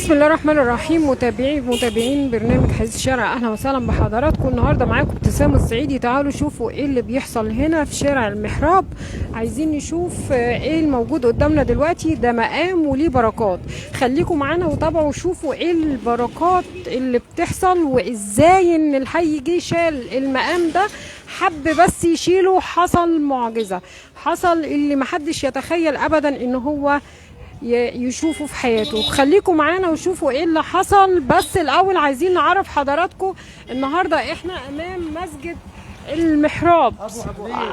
بسم الله الرحمن الرحيم. متابعين برنامج حديث الشارع، اهلا وسهلا بحضراتكم. النهارده معاكم ابتسام الصعيدي. تعالوا شوفوا ايه اللي بيحصل هنا في شارع المحراب. عايزين نشوف ايه الموجود قدامنا دلوقتي. ده مقام وليه بركات. خليكم معانا وتابعوا وشوفوا ايه البركات اللي بتحصل، وازاي ان الحي جه شال المقام ده، حب بس يشيله. حصل معجزة، حصل اللي محدش يتخيل ابدا ان هو يشوفوا في حياته. خليكم معانا وشوفوا ايه اللي حصل. بس الاول عايزين نعرف حضراتكم، النهارده احنا امام مسجد المحراب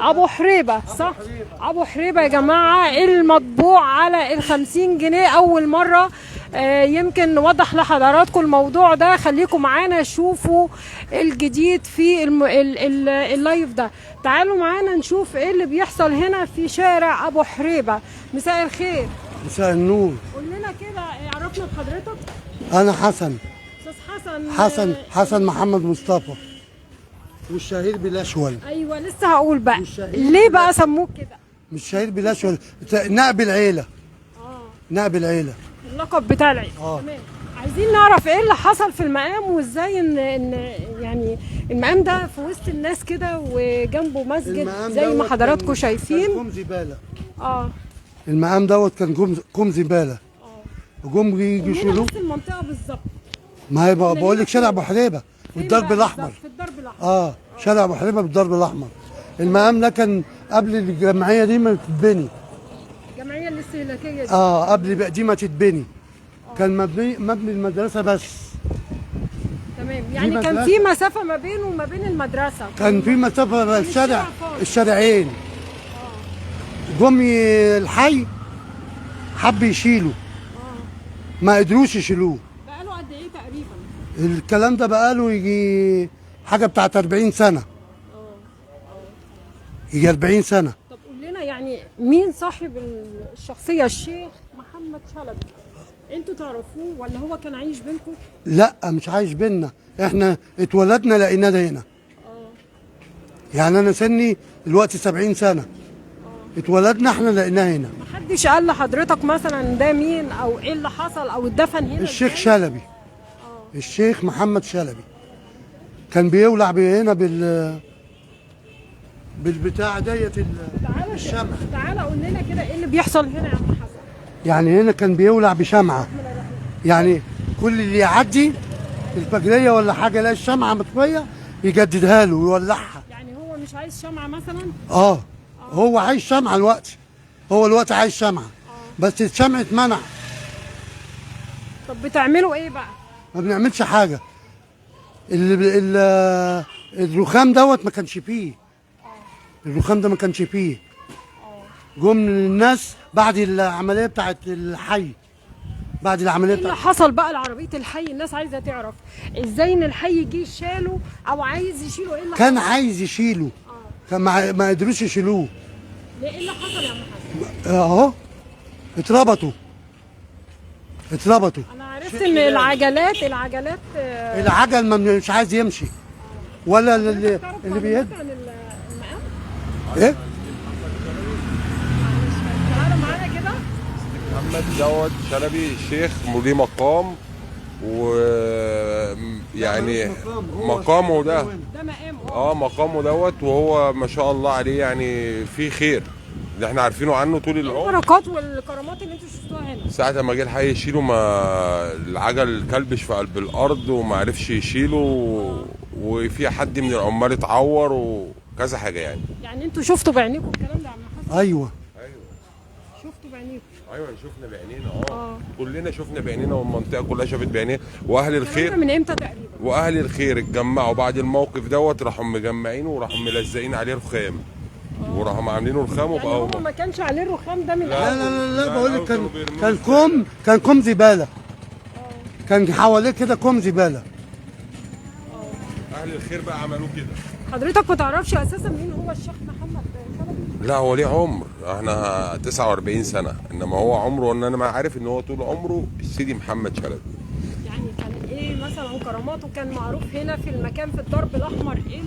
ابو حريبه، صح؟ ابو حريبه يا جماعه. المطبوع على ال50 جنيه اول مره. يمكن نوضح لحضراتكم الموضوع ده. خليكم معانا شوفوا الجديد في اللايف ده. تعالوا معانا نشوف ايه اللي بيحصل هنا في شارع ابو حريبه. مساء الخير. مساء النور. قول لنا كده، عرفنا بحضرتك. أنا حسن. أستاذ حسن محمد مصطفى، والشهير بالأشول. أيوه لسه هقول بقى ليه بقى سموك كده. مش شهير بالأشول، نائب العيلة. نائب العيلة، اللقب بتاع العيلة. تمام. عايزين نعرف ايه اللي حصل في المقام، وازاي ان يعني المقام ده في وسط الناس كده وجنبه مسجد زي ما حضراتكم شايفين. كوم زبالة. المقام دوت كان كوم زبالة. جم يجوا يشيلوه. نفس المنطقة بالظبط. ما هي بقول لك شارع ابو حريبة بالدرب الاحمر. في الدرب الاحمر. شارع ابو حريبة بالدرب الاحمر. المقام ده كان قبل الجمعية دي ما تتبني. الجمعية الاستهلاكية دي. قبل دي ما تتبني. كان مبني المدرسة بس. تمام. يعني كان في مسافة ما بينه وما بين المدرسة. كان في مسافة الشارعين. جم الحي حب يشيلوا. ما قدروش يشيلوه. بقاله قد ايه تقريبا؟ الكلام ده بقاله يجي حاجة بتاعت 40 سنة. يجي 40 سنة. طب قول لنا يعني مين صاحب الشخصية؟ الشيخ محمد شلبي. انتوا تعرفوه ولا هو كان عايش بينكم؟ لا، مش عايش بينا. احنا اتولدنا لقيناه ده هنا. يعني انا سني دلوقتي 70 سنة. اتولدنا احنا لقيناه هنا. محدش قال لحضرتك مثلا ده مين او ايه اللي حصل او اتدفن هنا؟ الشيخ شلبي. الشيخ محمد شلبي كان بيولع هنا بالبتاع ديت الشمع. تعالى قول لنا كده ايه اللي بيحصل هنا يا عم حسن. يعني هنا كان بيولع بشمعة. يعني كل اللي يعدي الفجرية ولا حاجة يلاقي الشمعة مطفية يجددها له ويولعها. يعني هو مش عايز شمعة مثلا؟ هو عايز شمعة الوقت. هو الوقت عايز شمعة. بس الشمع اتمنع. طب بتعملوا ايه بقى؟ ما بنعملش حاجة. الرخام دوت ما كانش فيه. الرخام ده ما كانش فيه. جم الناس بعد العملية بتاعت الحي. بعد العملية ايه اللي حصل بقى لعربية الحي؟ الناس عايزة تعرف ازاي ان الحي جه شاله او عايز يشيله. ايه اللي كان عايز يشيله. كان ما قدروش يشيلوه. ليه؟ ايه اللي حصل يا عم حسن؟ اهو اتربطوا. انا عرفت ان العجل مش عايز يمشي. ولا اللي بيهد. ايه؟ تعالوا معانا كده. محمد دوت شلبي الشيخ ليه مقام، ويعني مقامه ده مقامه. مقامه دوت، وهو ما شاء الله عليه يعني في خير اللي احنا عارفينه عنه طول العمر. البركات والكرامات اللي انتوا شفتوها هنا. ساعة ما جه الحي يشيله، ما العجل كلبش في قلب الارض وما عرفش يشيله، وفي حد من العمال اتعور وكذا حاجه يعني انتوا شفتوا بعينيكم الكلام ده يا عم حسن؟ ايوه شفتوا بعينيكم. ايوه شفنا بعينينا. كلنا شفنا بعينينا، والمنطقه كلها شافت بعينيها. واهل الخير من امتى تقريبا؟ واهل الخير اتجمعوا بعد الموقف دوت، راحوا مجمعينه وراحوا ملزقين عليه رخام، وراحوا عاملينه رخام. يعني هو ما كانش عليه الرخام ده من الاول؟ لا بقول لك كان كوم زباله. كان حواليه كده كوم زباله. اهل الخير بقى عملوه كده. حضرتك ما تعرفش اساسا مين هو الشيخ محمد شلبي؟ لا، هو ليه عمر. احنا 49 سنه، انما هو عمره، ان انا ما عارف ان هو طول عمره سيدي محمد شلبي. يعني كان ايه مثلا كراماته؟ كان معروف هنا في المكان في الدرب الاحمر ايه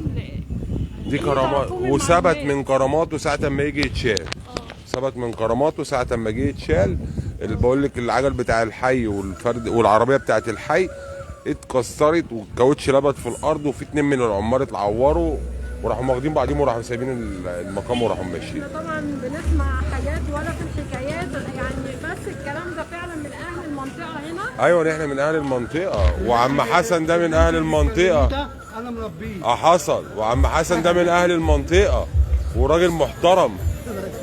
دي كرامات، وثبت من كراماته ساعه ما يجي يتشال. ثبت من كراماته ساعه ما جه يتشال. اللي بقول لك العجل بتاع الحي والفرد والعربيه بتاعت الحي اتكسرت والكاوتش لبت في الارض، وفي 2 من العمال اتعوروا وراحوا واخدين بعضهم وراحوا سايبين المقام وراحوا ماشيين. احنا طبعا بنسمع حاجات ولا في الحكايات يعني، بس الكلام ده فعلا من اهل المنطقه هنا. ايوه احنا من اهل المنطقه، وعم حسن ده من اهل المنطقه. ده انا مربيه. حصل، وعم حسن ده من اهل المنطقه وراجل محترم،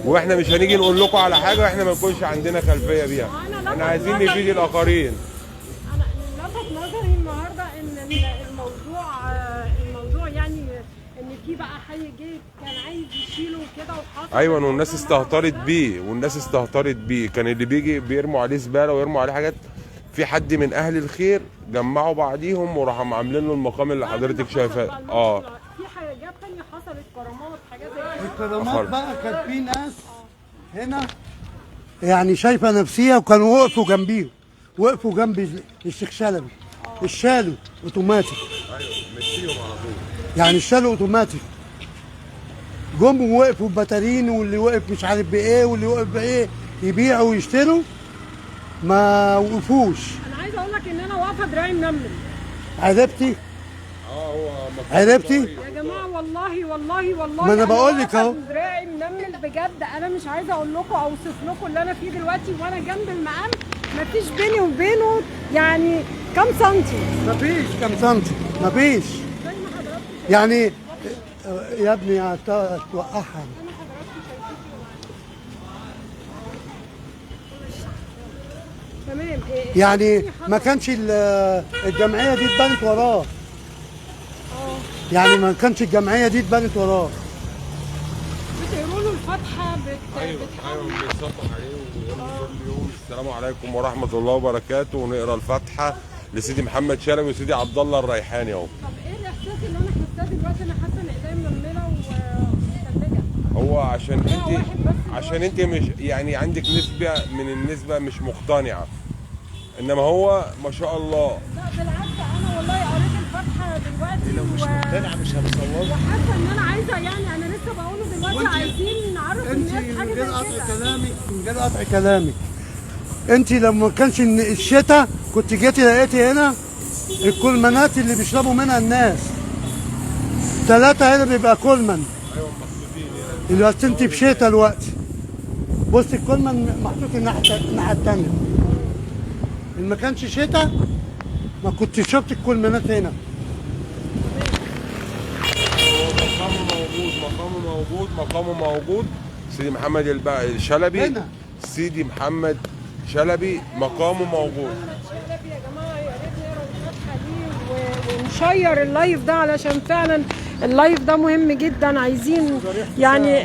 واحنا مش هنيجي نقول لكم على حاجه واحنا ما يكونش عندنا خلفيه بيها. احنا عايزين نفيد الاخرين. انا لفت نظري النهارده ان الموضوع يعني ان في بقى حي جه كان عايز يشيله كده وحصل. ايوه، والناس استهترت بيه، كان اللي بيجي بيرموا عليه زباله ويرموا عليه حاجات. في حد من اهل الخير جمعوا بعضيهم وراحوا عاملين له المقام اللي حضرتك شايفاه. في حاجات تانية حصلت، كرامات، حاجات زي كده. الكرامات بقى كان في ناس هنا يعني شايفه نفسيه، وكانوا وقفوا جنب الشيخ شلبي. الشالوا اوتوماتيك. ايوه مشيهم على طول. يعني الشالوا اوتوماتيك، جم ووقفوا ببتارين، واللي وقف مش عارف بايه واللي وقف بايه، يبيعوا ويشتروا، ما وقفوش. انا عايزه اقول لك ان انا واقفه دراعي منمل. عرفتي؟ هو عرفتي؟ يا جماعه والله ما أنا بقول لك أهو. دراعي منمل بجد. انا مش عايزه اقول لكم اوصف لكم اللي انا فيه دلوقتي، وانا جنب المقام مفيش بيني وبينه يعني كام سنتي. مفيش كام سنتي، مفيش. زي ما حضراتكم يعني يا ابني هتوقعها. تمام. يعني ما كانش الجمعيه دي اتبنت وراه. يعني ما كانش الجمعيه دي اتبنت وراه. بتقروا له الفاتحه ايوه بنصبح عليه ونقول كل يوم السلام عليكم ورحمه الله وبركاته، ونقرا الفاتحه لسيدي محمد شلبي وسيدي عبد الله الريحاني اهو. طب ايه الاحساس اللي انا حاساه دلوقتي؟ انا حاسه ان ايديا منمله ومتلجه. هو عشان انت مش يعني عندك نسبه من النسبه مش مقتنعه، انما هو ما شاء الله. لا بالعكس، انا والله قريت الفاتحه دلوقتي لو مش مقتنعه مش هنصور، وحاسه ان انا عايزه يعني انا لسه بقوله دلوقتي عايزين نعرف الناس حاجه زي كده. من غير قطع كلامك، انت لما كانش الشتاء كنت جيتي لقيتي هنا الكولمانات اللي بيشربوا منها الناس 3 هنا بيبقى كولمان. ايوه محطوطين هنا. دلوقتي انت في شتاء دلوقتي، بص الكولمان محطوط الناحيه الثانيه. ما كانش شتاء ما كنت شفت الكولمانات هنا. مقامه موجود. سيدي محمد الشلبي هنا. سيدي محمد شلبي مقامه موجود. شلبي يا جماعه، يا ريت نقرا الفاتحه دي ونشير اللايف ده، علشان فعلا اللايف ده مهم جدا. عايزين يعني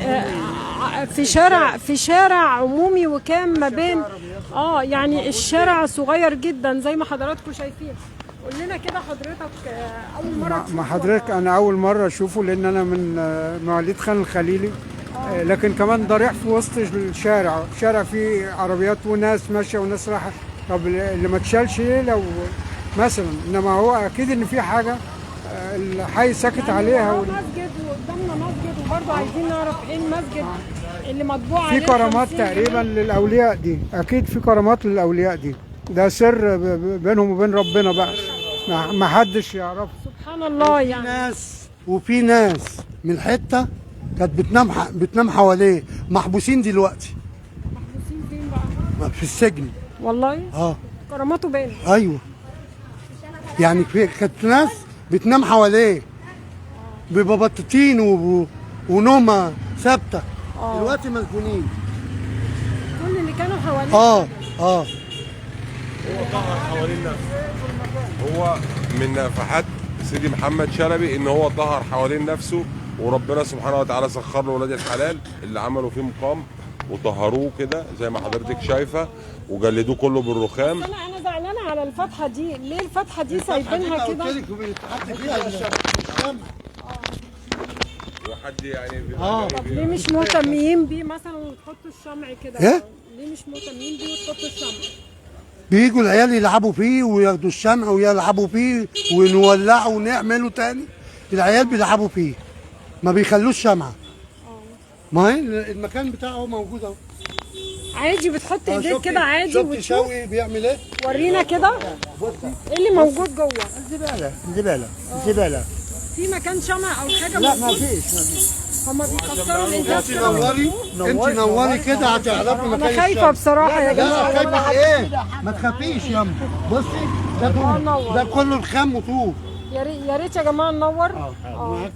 في شارع عمومي، وكان ما بين يعني الشارع صغير جدا زي ما حضراتكم شايفين. قول لنا كده حضرتك اول مره مع حضرتك. انا اول مره اشوفه لان انا من مواليد خان الخليلي. لكن كمان ضريح في وسط الشارع، شارع فيه عربيات وناس ماشيه وناس رايحه. طب اللي ما اتشالش ايه لو مثلا؟ انما هو اكيد ان في حاجه الحي ساكت عليها. مسجد وقدامنا مسجد، وبرضه عايزين نعرف ايه المسجد اللي مطبوع عليه في كرامات تقريبا للاولياء دي. اكيد في كرامات للاولياء دي، ده سر بينهم وبين ربنا بقى، ما حدش يعرف. سبحان الله. يعني وفي ناس من حته كانت بتنام حواليه، محبوسين دلوقتي. محبوسين فين بقى؟ في السجن. والله كراماته باينه. ايوه، يعني كانت ناس بتنام حواليه ببطاطين ونومه ثابته. دلوقتي مسجونين. كل اللي كانوا حواليه. هو طهر حوالين نفسه. هو من نفحات سيدي محمد شلبي ان هو طهر حوالين نفسه، وربنا سبحانه وتعالى سخر له ولاد الحلال اللي عملوا فيه مقام وطهروه كده زي ما حضرتك شايفه، وجلدوه كله بالرخام. انا زعلانه على الفتحه دي. ليه الفتحه دي سايبينها كده؟ وحد يعني طب ليه مش مهتمين بيه مثلا وتحطوا الشمع كده؟ ليه مش مهتمين بيه وتحطوا الشمع؟ بيجوا العيال يلعبوا فيه وياخدوا الشمع ويلعبوا فيه ونولعه ونعمله تاني. العيال بيلعبوا فيه ما بيخلوش شمعة. ما هي المكان بتاعه موجود اهو. عادي بتحط ايديك شفتي- كده عادي شفتي وتشوف. شوقي بيعمل ايه؟ ورينا كده ايه اللي موجود جوه. زبالة في مكان شمع او حاجه لا ما موجود؟ فيش هما بيكسروا الازاز انت كده. نوري، انت نوري كده هتعرفي مكان انا خايفه الشمع. بصراحه يا لا جماعه. خايفة ايه؟ ما تخافيش ياما. بصي ده كله نور. ده كله رخام وطوب. يا ريت يا جماعه ننور.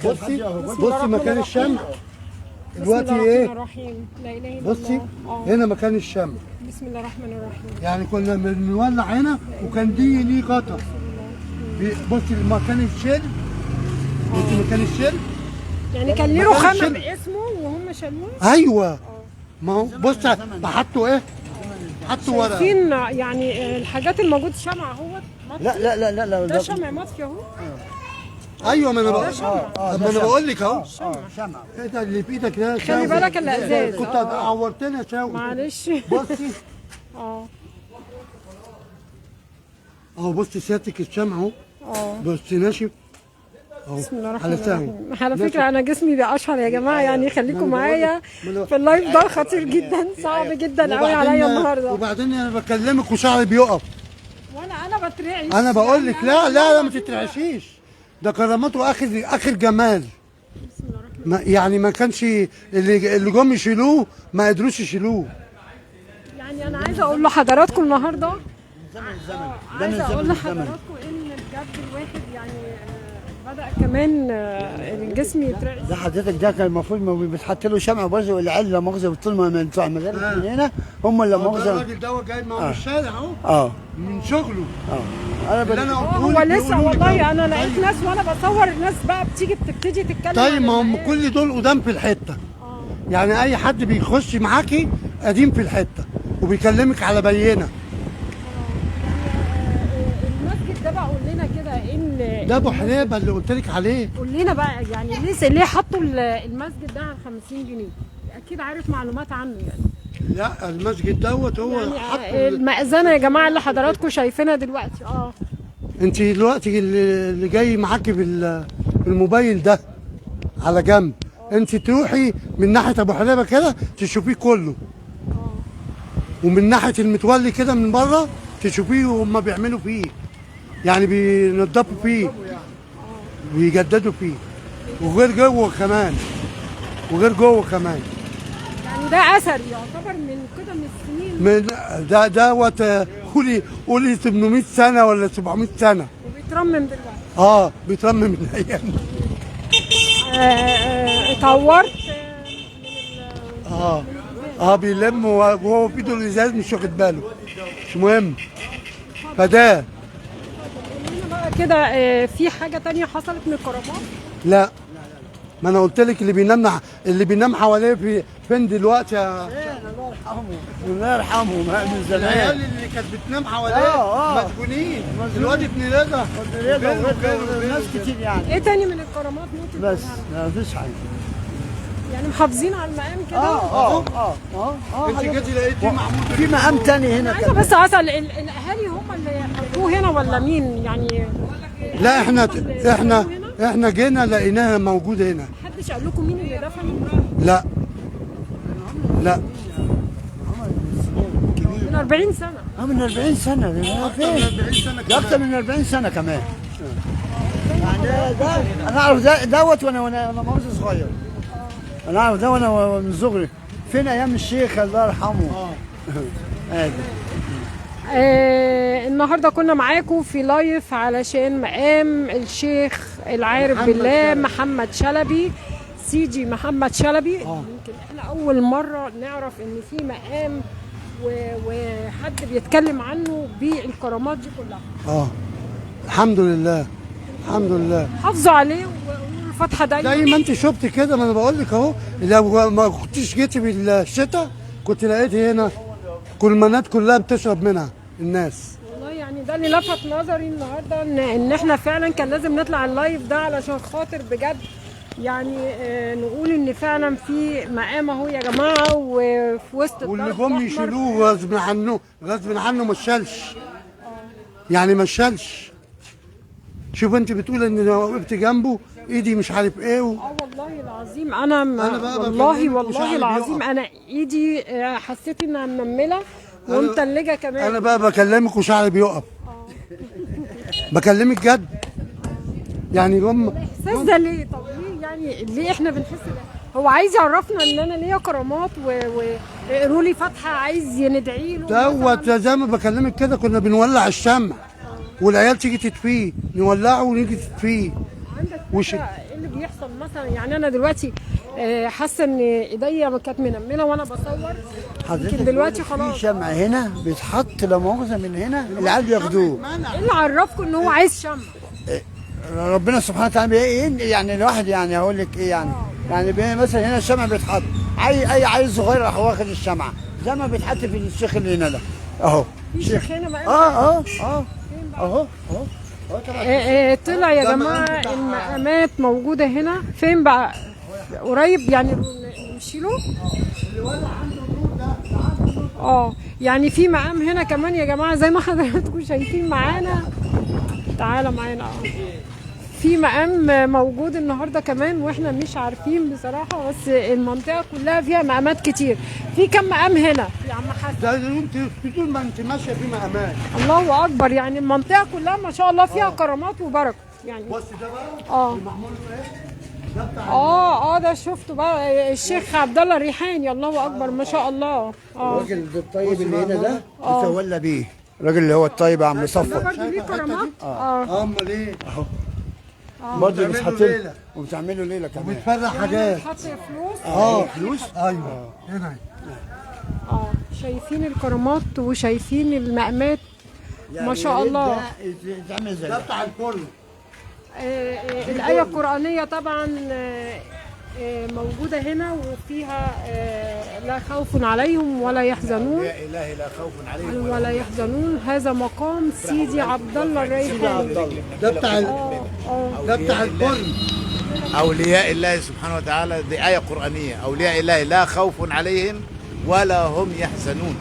بصي الله بصي الرحمن مكان الرحيم. الشمع بسم دلوقتي الله ايه؟ الرحمن الرحيم. لا اله الا بصي الله. هنا مكان الشمع، بسم الله الرحمن الرحيم. يعني كنا بنولع هنا وكان دي ليه غطا. بصي مكان الشيل، بصي مكان الشيل. يعني كان ليه مكان رخامه الشمع. باسمه وهم شالوه. ايوه ما هو بص حطوا ايه؟ حطوا ورقه. فين يعني الحاجات الموجوده شمع اهوت. لا ده شمع مطفي اهو. ايوه ما انا بقول شمع. ما انا بقول لك اهو. شمع انت اللي في ايدك ده خلي بالك الازاز. كنت عورتني يا شاوي. معلش. بصي اه اهو بصي سيادتك الشمع اهو. اه بصي ناشف اهو بسم الله الرحمن على سهم. الرحيم. على فكره انا جسمي بيقشعر يا جماعه، يعني خليكم معايا في اللايف ده خطير جدا، صعب جدا قوي عليا النهارده. وبعدين انا بكلمك وشعري بيقف. وانا بترعش. انا بقول لك لا ما تترعشيش، ده كرامته اخر جمال. يعني ما كانش اللي جم يشيلوه ما قدروش يشيلوه. يعني انا عايزه اقول لحضراتكم النهارده، عايزه اقول زمن. لحضراتكم ان بجد الواحد يعني بدأ كمان الجسم يترعش. ده حضرتك ده كان المفروض ما بيتحط له شمع برضه، والعيال لا مؤاخذه بتطول من بتوع المدارس من هنا هم اللي ده مؤاخذه. الراجل ده جاي من الشارع اهو من شغله. انا اللي انا قلته هو لك لسه بيقولوا لك والله أهو. انا لقيت ناس وانا بصور الناس بقى بتبتدي تتكلم. طيب عن ما هم المقام. كل دول قدام في الحته. يعني اي حد بيخش معاكي قديم في الحته وبيكلمك على بينه. المسجد ده بقى قول لنا كده ان ده ابو حليبه اللي قلت لك عليه. قول لنا بقى يعني ليه حطوا المسجد ده على 50 جنيه؟ اكيد عارف معلومات عنه يعني. لا المسجد دوت هو يعني حطه. المأذنة يا جماعة اللي حضراتكم شايفينها دلوقتي. انت دلوقتي اللي جاي معاكي بالموبايل ده على جنب، انت تروحي من ناحيه ابو حليبه كده تشوفيه كله، ومن ناحيه المتولي كده من بره تشوفيه وهم بيعملوا فيه، يعني بينضفوا فيه ويجددوا فيه، وغير جوه كمان يعني ده أثر يعتبر من قدم السنين من دوت قولي 800 سنه ولا 700 سنه. وبيترمم دلوقتي. بيترمم من الايام. اتعورت بيلم وهو في ايده الازاز مش واخد باله، مش مهم. فده هنا بقى كده في حاجة تانية حصلت من الكرامات. لا، ما انا قلت لك اللي بينام حواليه فين دلوقتي يا الله يرحمه من زمان. العيال اللي كانت بتنام حواليه مسجونين دلوقتي ابن رضا ناس كتير يعني. ايه تاني من الكرامات ممكن بس تقولها لنا؟ ما فيش حاجه. يعني محافظين على المقام كده. انت جيتي لقيتي محمود في مقام تاني هنا عايزة بس أسأل الاهالي هم اللي حطوه هنا ولا مين يعني؟ لا احنا جينا لقيناها موجوده هنا. محدش قال لكم مين اللي دفن؟ لا من 40 سنة. من 40 سنه ده فين؟ 40 سنه ده اكتر من 40 سنه كمان. يعني ده انا اعرف دوت وانا مؤاخذه صغير. انا اعرف ده وانا من صغري. فين ايام الشيخ الله يرحمه. النهارده كنا معاكم في لايف علشان مقام الشيخ العارف بالله محمد شلبي، سيدي محمد شلبي. يمكن احنا اول مره نعرف ان في مقام وحد بيتكلم عنه بالكرامات دي كلها. الحمد لله حافظوا عليه وقولوا الفاتحه دايما. زي ما انت شفت كده، ما انا بقول لك اهو. لو ما كنتش جيتي بالشتاء كنت لقيتي هنا كلمانات كلها بتشرب منها الناس. والله يعني ده اللي لفت نظري النهارده ان احنا فعلا كان لازم نطلع اللايف ده علشان خاطر بجد يعني نقول ان فعلا في مقام اهو يا جماعه وفي وسط واللي الضرب جم الأحمر. يشيلوه غصب عنه ما شالش، يعني ما شالش. شوف انت بتقول ان انا وقفت جنبه ايدي مش عارف ايه والله العظيم انا بقى والله بكلمك وشعري والله العظيم بيقع. انا ايدي حسيت انها منمله ومتلجه كمان. انا بقى بكلمك وشعري بيقف. بكلمك جد. يعني الاحساس ده ليه؟ طب ليه يعني ليه احنا بنحس ده؟ هو عايز يعرفنا ان انا ليا كرامات ويقولوا لي فاتحه عايز ندعي له دوت زي ما بكلمك كده كنا بنولع الشمع والعيال تيجي تطفيه نولعه ونيجي تطفيه. عندك وش- فكرة ايه اللي بيحصل مثلا؟ يعني انا دلوقتي حاسه ان ايديا كانت منمله وانا بصور، يمكن دلوقتي في خلاص. شمع هنا بيتحط لا مؤاخذه من هنا العيال بياخدوه. ايه اللي عرفكم ان هو عايز شمع؟ ربنا سبحانه وتعالى يعني الواحد يعني هقول لك ايه يعني مثلا هنا الشمع بيتحط اي عيل صغير راح واخد الشمعه زي ما بيتحط في الشيخ اللي هنا ده اهو. في شيخ هنا بقى اهو طلع يا جماعه المقامات موجوده هنا فين بقى؟ قريب يعني نمشي له. يعني في مقام هنا كمان يا جماعه زي ما حضراتكم شايفين معانا. تعالى معانا. في مقام موجود النهارده كمان واحنا مش عارفين بصراحه، بس المنطقه كلها فيها مقامات كتير. في كم مقام هنا يا عم حسن؟ ده انت طول ما انت ماشيه في مقامات. الله اكبر، يعني المنطقه كلها ما شاء الله فيها كرامات وبركه يعني. بص ده بقى معمول له ايه؟ ده شفته بقى الشيخ عبد الله الريحاني. الله اكبر ما شاء الله. الراجل الطيب اللي هنا ده يتولى بيه، الراجل اللي هو الطيب يا عم صفوت. برضه ليه كرامات؟ امال ايه؟ اهو برضه بتعملوا بتحط ليلة. وبتعملوا ليله كمان. وبتفرح حاجات. حط فلوس. فلوس؟ ايوه هنا. شايفين الكرامات وشايفين المقامات ما شاء الله. يتعمل زي ده بتاع الكل. الآية القرآنية طبعا موجودة هنا وفيها لا خوف عليهم ولا يحزنون. يا إلهي لا خوف عليهم ولا يحزنون. هذا مقام سيدي عبد الله الريحاني. ده بتاع ده بتاع الكل. أولياء الله سبحانه وتعالى، دي آية قرآنية. أولياء الله لا خوف عليهم ولا هم يحزنون.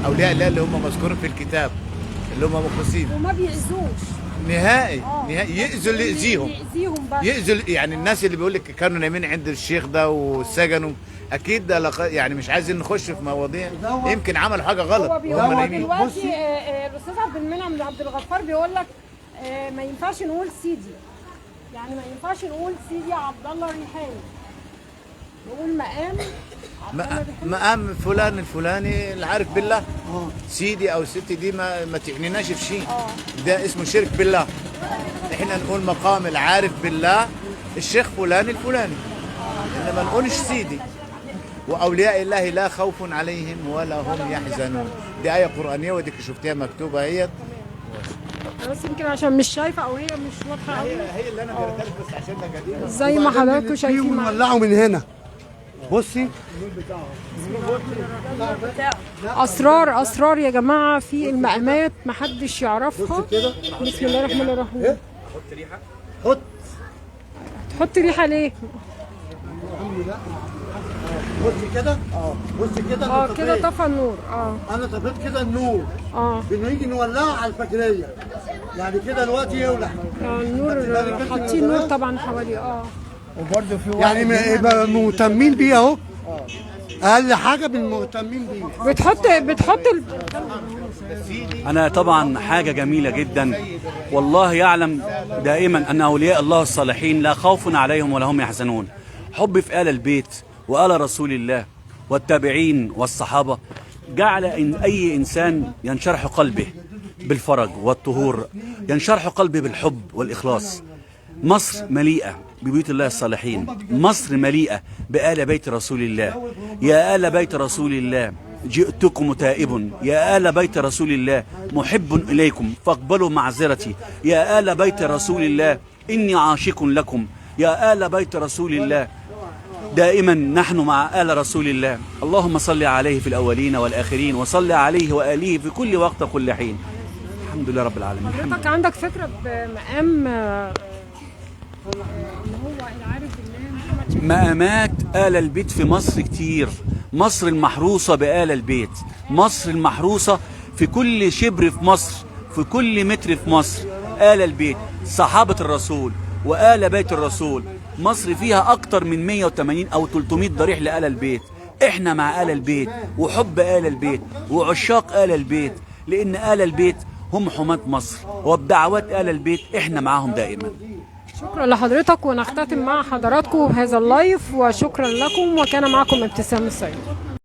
أولياء الله اللي هم مذكورين في الكتاب اللي هم مخلصين وما بيأذوش نهائي. يأذوا اللي يأذيهم، بس. يأذوا يعني الناس اللي بيقول لك كانوا نايمين عند الشيخ ده وسجنوا، أكيد ده يعني مش عايزين نخش في مواضيع، يمكن عملوا حاجة غلط هو وهم بيقول نايمين. دلوقتي الأستاذ عبد المنعم عبد الغفار بيقول لك ما ينفعش نقول سيدي، يعني ما ينفعش نقول سيدي عبد الله الريحاني، نقول مقام عبد الله الريحاني. مقام فلان الفلاني العارف بالله. سيدي او ستي دي ما تعنيناش في شيء. ده اسمه شرك بالله. احنا نقول مقام العارف بالله الشيخ فلان الفلاني، انما ما نقولش سيدي. واولياء الله لا خوف عليهم ولا هم يحزنون. دي ايه قرانيه وديك شفتيها مكتوبه اهي. بس يمكن عشان مش شايفه او هي مش واضحه قوي هي اللي انا قريتها لك بس عشان ده قديمه. زي ما حضراتكم شايفين معانا. ونولعوا من هنا. بصي اسرار يا جماعه في المقامات محدش يعرفها. بسم الله الرحمن الرحيم. حط تحط ريحه ليه؟ بصي كده. بصي كده. كده طفى النور. انا طفيت كده النور. بنيجي نولعها على الفجريه. يعني كده دلوقتي يولع. النور حاطين نور طبعا حوالي. وبرضه في يعني يبقى مهتمين بيه اهو. اقل حاجه بالمهتمين بيه. بتحط أنا طبعا حاجة جميلة جدا، والله يعلم دائما أن أولياء الله الصالحين لا خوف عليهم ولا هم يحزنون. حب في آل البيت وآل رسول الله والتابعين والصحابة جعل إن أي إنسان ينشرح قلبه بالفرج والطهور، ينشرح قلبه بالحب والإخلاص. مصر مليئة ببيوت الله الصالحين، مصر مليئة بآل بيت رسول الله. يا آل بيت رسول الله جئتكم تائب، يا آل بيت رسول الله محب إليكم فاقبلوا معذرتي، يا آل بيت رسول الله إني عاشق لكم، يا آل بيت رسول الله دائما نحن مع آل رسول الله. اللهم صل عليه في الأولين والآخرين، وصل عليه وآله في كل وقت وكل حين. الحمد لله رب العالمين. حضرتك عندك فكره بمقام اللي هو العارف بالله؟ مقامات آل البيت في مصر كتير. مصر المحروسة بآل البيت، مصر المحروسة في كل شبر في مصر، في كل متر في مصر. آل البيت، صحابة الرسول وآل بيت الرسول. مصر فيها أكتر من 180 أو 300 ضريح لآل البيت. إحنا مع آل البيت وحب آل البيت وعشاق آل البيت، لأن آل البيت هم حماة مصر، وبدعوات آل البيت إحنا معاهم دائما. شكرا لحضرتك، ونختتم مع حضراتكم هذا اللايف، وشكرا لكم، وكان معكم ابتسام السيد.